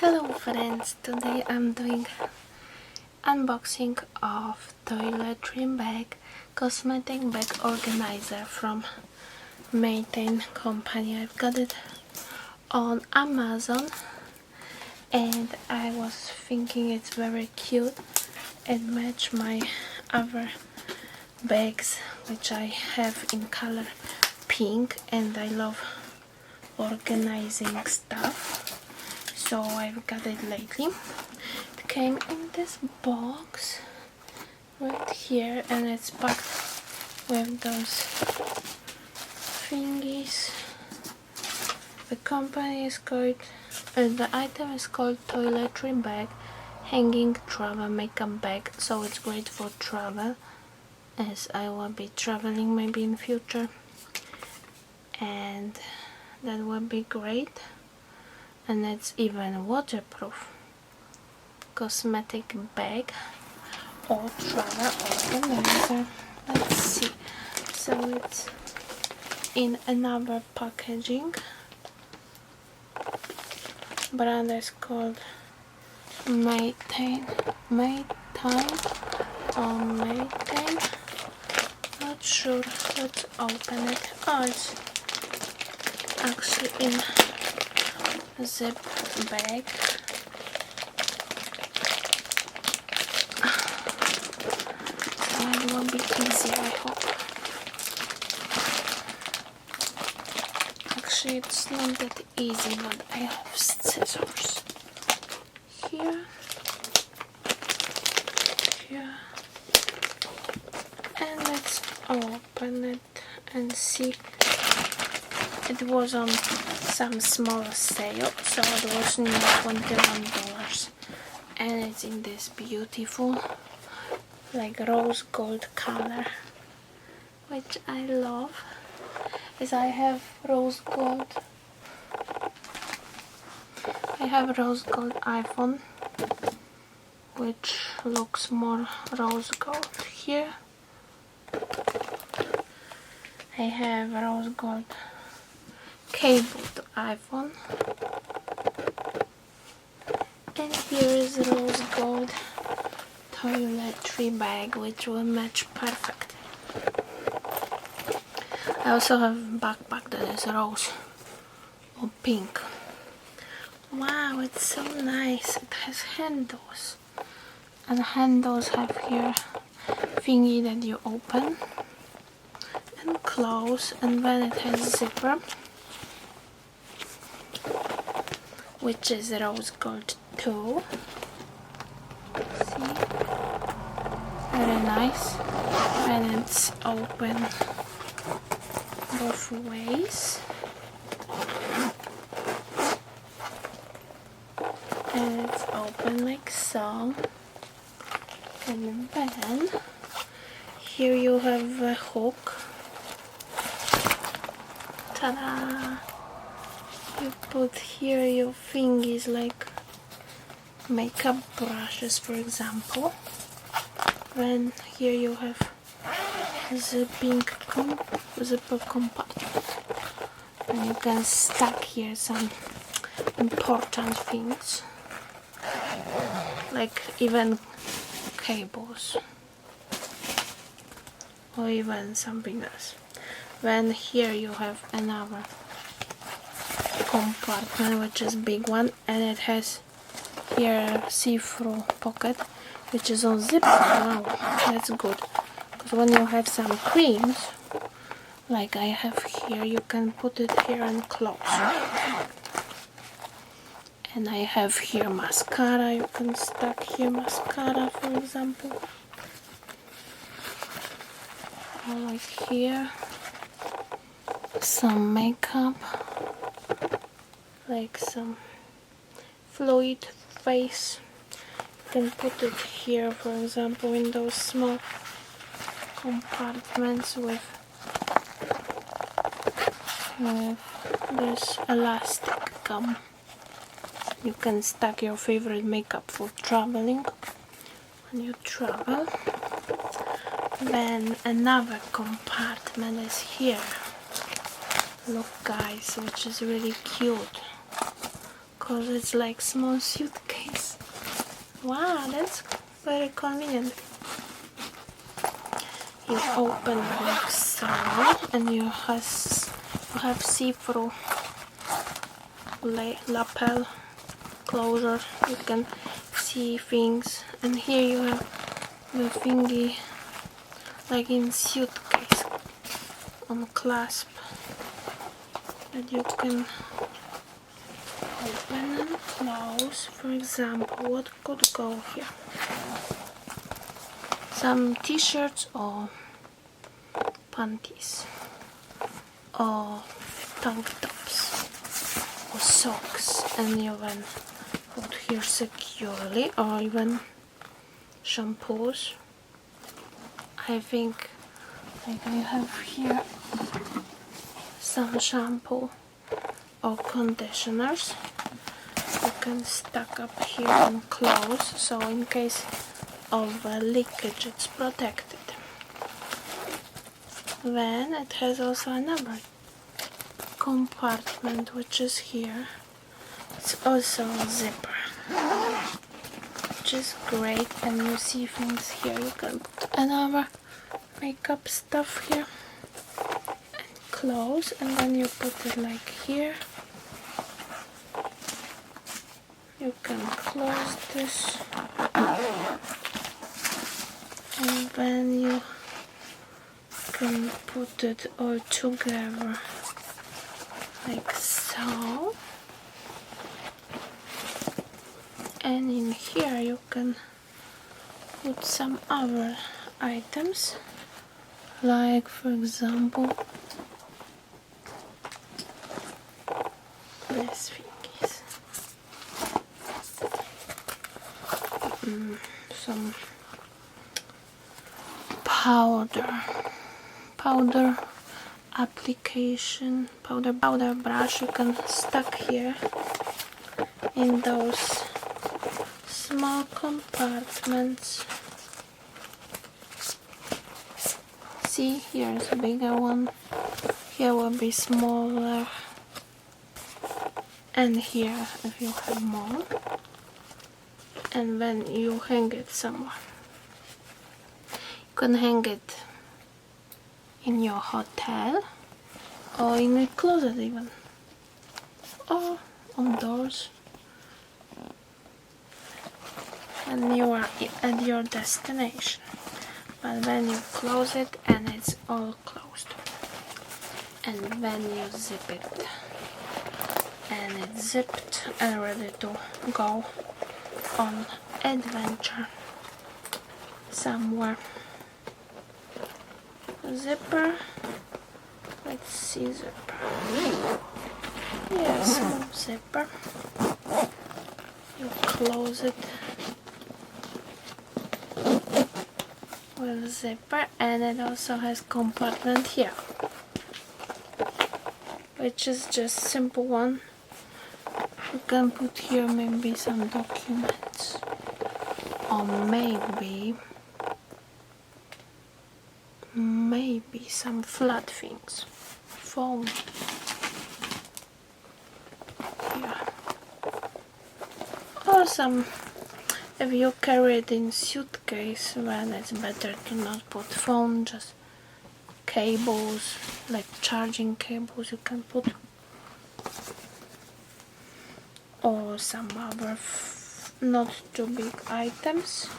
Hello friends, today I'm doing unboxing of toiletry bag, cosmetic bag organizer from MATEIN company. I've got it on Amazon and I was thinking it's very cute. It matches my other bags which I have in color pink, and I love organizing stuff. So I've got it lately. It came in this box right here and it's packed with those thingies. The company is called, the item is called Toiletry Bag, hanging travel makeup bag. So it's great for travel, as I will be traveling maybe in future, and that would be great. And it's even waterproof cosmetic bag or travel organizer. Let's see. So it's in another packaging. Brand is called MATEIN or MATEIN. Not sure. Let's open it. Oh, it's actually in zip bag. So it will be easy, I hope. Actually, it's not that easy, but I have scissors here, and let's open it and see. It was on some small sale, so it was near $21, and it's in this beautiful like rose gold color, which I love, as I have rose gold iPhone, which looks more rose gold. Here I have rose gold cabled iPhone, and here is rose gold toiletry bag, which will match perfect. I also have a backpack that is rose or pink. Wow, it's so nice. It has handles, and handles have here thingy that you open and close, and then it has zipper, which is rose gold too. See? Very nice. And it's open both ways. And it's open like so. And then here you have a hook. Ta-da! You put here your thingies, like makeup brushes, for example. Then here you have zipper compartment, and you can stack here some important things, like even cables or even something else. Then here you have another compartment, which is big one, and it has here a see-through pocket, which is on zip. Wow, that's good, because when you have some creams like I have here, you can put it here and close. And I have here mascara. You can stack here mascara, for example, or like here some makeup, like some fluid face. You can put it here, for example, in those small compartments with this elastic gum. You can stack your favorite makeup for traveling when you travel. Then another compartment is here. Look guys, which is really cute. because it's like small suitcase. Wow, that's very convenient. You open like so, and you have see-through lapel closure. You can see things, and here you have the thingy like in suitcase on clasp that you can open and close. For example, what could go here? Some t-shirts or panties or tank tops or socks, and you can put here securely, or even shampoos. I think like you have here some shampoo or conditioners. You can stack up here and close, so in case of leakage it's protected. Then it has also another compartment which is here. It's also a zipper, which is great, and you see things here. You can put another makeup stuff here and close, and then you put it like here. You can close this, and then you can put it all together like so. And in here you can put some other items, like for example this thingies. Some powder application, powder brush. You can stack here in those small compartments. See, here's a bigger one, here will be smaller, and here if you have more, and then you hang it somewhere. You can hang it in your hotel or in a closet even, or on doors, and you are at your destination. But then you close it and it's all closed, and then you zip it, and it's zipped and ready to go on adventure somewhere. Zipper, let's see, zipper, yes, zipper. You close it with a zipper, and it also has compartment here, which is just simple one. You can put here maybe some documents, or maybe some flat things, phone here, or some. If you carry it in suitcase, then it's better to not put phone, just cables, like charging cables you can put, or some other not too big items.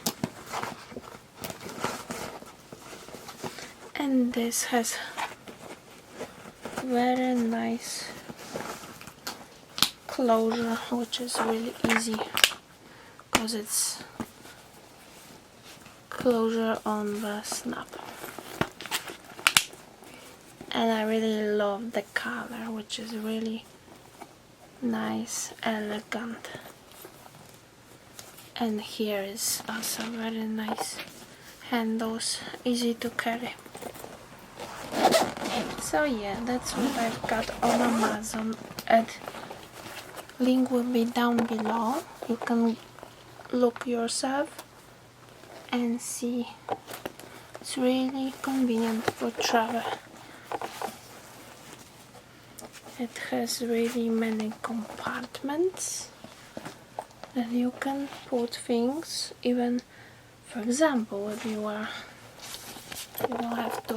And this has very nice closure, which is really easy because it's closure on the snap. And I really love the color, which is really nice, elegant. And here is also very nice handles, easy to carry. So yeah, that's what I've got on Amazon, and link will be down below. You can look yourself and see. It's really convenient for travel. It has really many compartments, then you can put things, even for example if you don't have to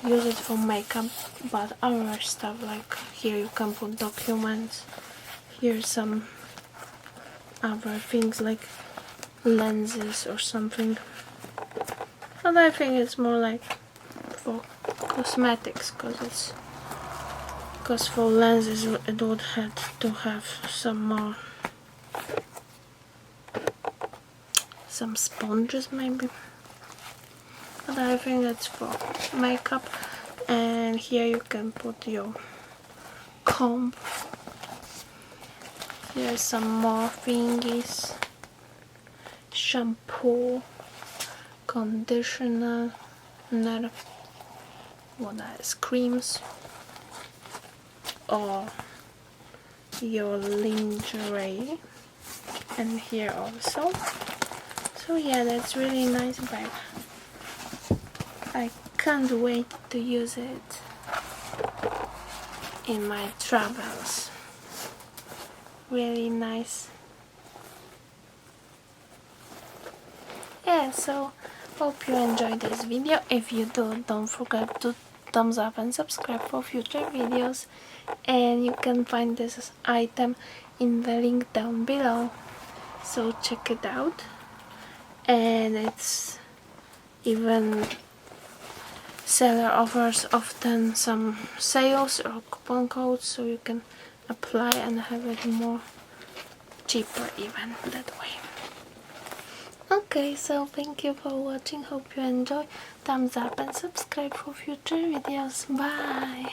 use it for makeup, but other stuff, like here you can put documents, here's some other things like lenses or something. But I think it's more like for cosmetics, because for lenses it would have to have some sponges maybe. But I think it's for makeup. And here you can put your comb. Here's some more thingies. Shampoo, conditioner, what else? Creams, or your lingerie. And here also. So yeah, that's really nice bag. I can't wait to use it in my travels. Really nice. Yeah, so hope you enjoyed this video. If you do, don't forget to thumbs up and subscribe for future videos. And you can find this item in the link down below, so check it out. And it's even seller offers often some sales or coupon codes, so you can apply and have it more cheaper even that way. Okay, so thank you for watching, hope you enjoy. Thumbs up and subscribe for future videos. Bye!